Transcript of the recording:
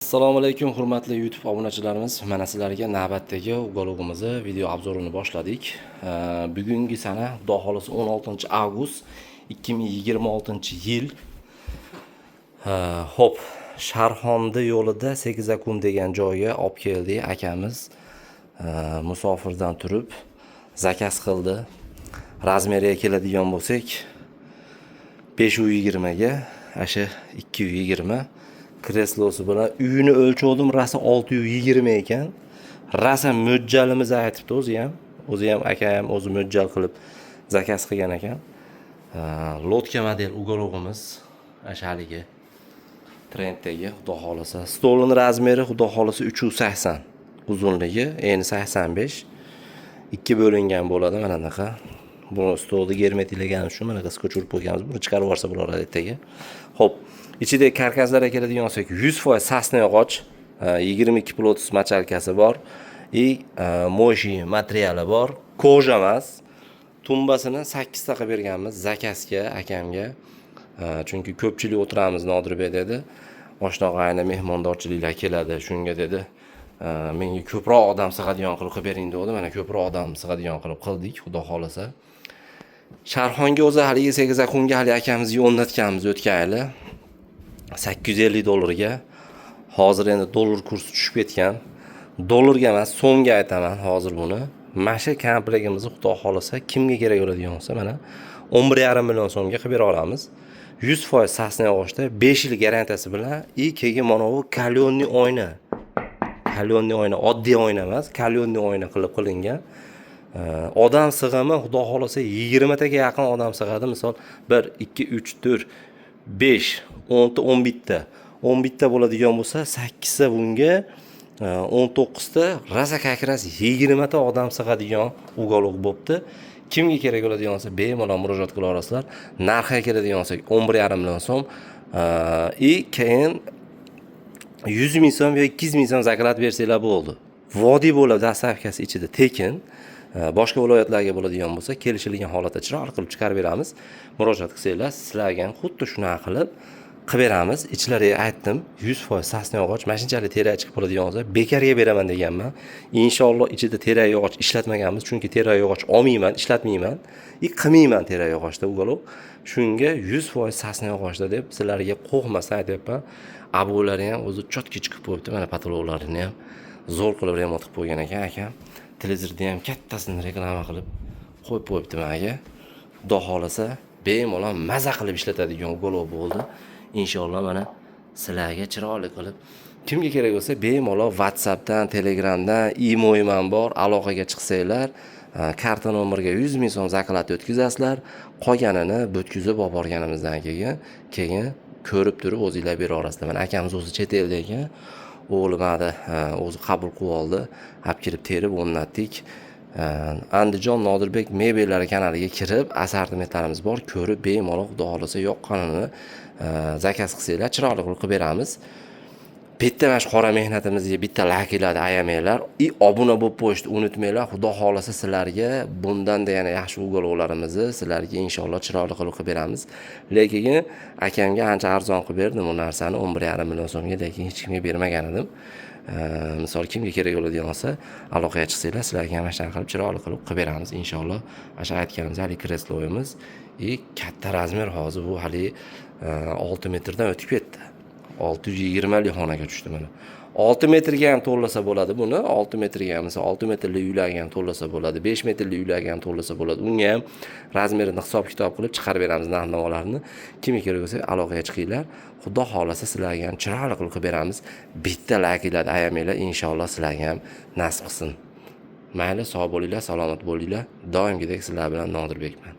Assalomu alaykum hurmatli YouTube obunachilarimiz. Mana sizlarga navbatdagi uголogimizni video obzorini boshladik. Bugungi sana Xudo xolasa 16-avgust 2026-yil. Hop, Sharxonda yo'lida 8 degan joyga olib keldi akamiz. Musofirdan turib zakaz qildi. Razmeriga keladigan bo'lsak 520 ga, asha 220 kreslosi bilan uyini o'lchovdim, rasa 620 ekan. Rasa mo'ljalimizni aytibdi o'zi ham aka ham o'zi mo'ljal qilib zakaz qilgan ekan. Lotka model uголogimiz ashaligi trenddagi Xudo xolasa. Stolning razmeri Xudo xolasa 380, uzunligi eni 85. 2 bo'lingan bo'ladi mana bunaqa. Bu stolni germetiklagani uchun mana qisqa ko'chirib qo'yganmiz. Buni chiqarib yuborsa bo'lar edi. Xo'p, ichida karkaslarga keladigan bo'lsak 100% sasna yog'och, 22 plotis machalkasi bor, moshi materiali bor, koja emas. Tumbasini 8 ta qilib berganmiz zakazga akamga. Chunki ko'pchilik o'tiramiz Nodirbek dedi. Oshna-g'ayna mehmondorchiliklar keladi, shunga dedi. Menga ko'proq odam sig'adigan qilib bering dedi. Mana ko'proq odam sig'adigan qilib qildik, Xudo xolasa. Sharxonga o'zi haligi 8 hali akamizga o'rnatganmiz o'tgan yili. $850 ga. Hozir endi dollar kursi tushib ketgan. Dollarga emas, so'mga aytaman hozir buni. Mana shu komplektimizni Xudo xolasa kimga kerak bo'ladigan bo'lsa, mana 11,5 million so'mga qilib bera olamiz. 100% sasna yog'ochda 5 yil garantiyasi bilan keyin mana bu kalyonli oyna. Kalyonli oyna, oddiy oyna emas, kalyonli oyna qilib qilingan. Odam sig'imi Xudo xolasa 20 taga yaqin odam sig'adi. Misol 1 2 3 4 5 10 ta 11 ta. 11 ta bo'ladigan bo'lsa 8 ta bunga 19 ta rasa kakras 20 ta odam sig'adigan uголог bo'pti. Kimga kerak bo'ladigan bo'lsa bemalol murojaat qila olasizlar. Narxiga keladigan bo'lsak 11,5 million so'm. Keyin 100 ming so'm yoki 200 ming so'm zakat bersanglar bo'ldi. Vodiy bo'ladi dastavkasi ichida tekin. Boshqa viloyatlarga bo'ladigan bo'lsa kelishilgan holatda chiroyli qilib chiqarib beramiz. Murojaat qilsanglar sizlarga ham xuddi shunaqa qilib beramiz. Ichlariga aytdim, 100% sasna yog'och, mashinchalik terak chiqib qoladigan bo'lsa bekarga beraman deganman. Inshaalloh ichida terak yog'och ishlatmaganmiz, chunki terak yog'och olmayman, ishlatmayman. Qilmayman terak yog'ochda uголог. Shunga 100% sasna yog'ochda deb sizlarga qo'rqmasdan aytyapman. Abular ham o'zi chotki chiqib qo'yibdi. Mana patoloqlarini ham zo'r qilib remont qilib qo'ygan ekan akam. Televizorda ham kattasini reklama qilib qo'yib qo'yibdi menga. Xudo xolasa bemalol maza qilib ishlatadigan uголог bo'ldi. Inshaalloh mana sizlarga chiroyli qilib kimga kerak bo'lsa bemalol WhatsAppdan, Telegramdan, imo'im ham bor, aloqaga chiqsanglar, karta nomeriga 100 ming so'm zakat o'tkazasizlar. Qolganini bo'tkizib olib borganimizdan keyin ko'rib turib o'zingizlar bera olasizlar. Mana akamiz o'zi chet elda ekan. O'g'limadi o'zi qabul qilib oldi. Olib kirib terib o'rnatdik. Andijon Nodirbek mebellari kanaliga kirib assortimentlarimiz bor, ko'rib bemalol Xudo xolasa yoqqanini zakaz qilsanglar chiroyli qilib beramiz. Bitta mana shu qora mehnatimizga bitta lakilarni ayamanglar. Obuna bo'lib qo'yishni unutmanglar. Xudo xolasa sizlarga bundan-da yana yaxshi uголoglarimizni sizlarga inshaalloh chiroyli qilib beramiz. Lekin akamga ancha arzon qilib berdim bu narsani 11,5 million so'mga, lekin hech kimga bermagan edim. Misol kimga kerak bo'ladigan bo'lsa aloqaga chiqsanglar sizlarga ham mana qilib chiroyli qilib beramiz inshaalloh. O'sha aytganimiz hali kresloyimiz katta razmer, hozir bu hali 6 metrdan o'tib ketdi. 620 li xonaga tushdi mana. 6 metrga ham to'lasa bo'ladi buni. 6 metrga ham, misol 6 metrli uylarga ham to'lasa bo'ladi, 5 metrli uylarga ham to'lasa bo'ladi. Unga ham razmerini hisob-kitob qilib chiqarib beramiz narx-navolarni. Kimga kerak bo'lsa aloqaga chiqinglar. Xudo xolasa sizlarga ham chiroyli qilib beramiz. Bitta lakilarni ayamanglar, inshaalloh sizlarga ham nasib qilsin. Mayli, sog' bo'linglar, salomat bo'linglar. Doimgidek sizlar bilan Nodirbekman.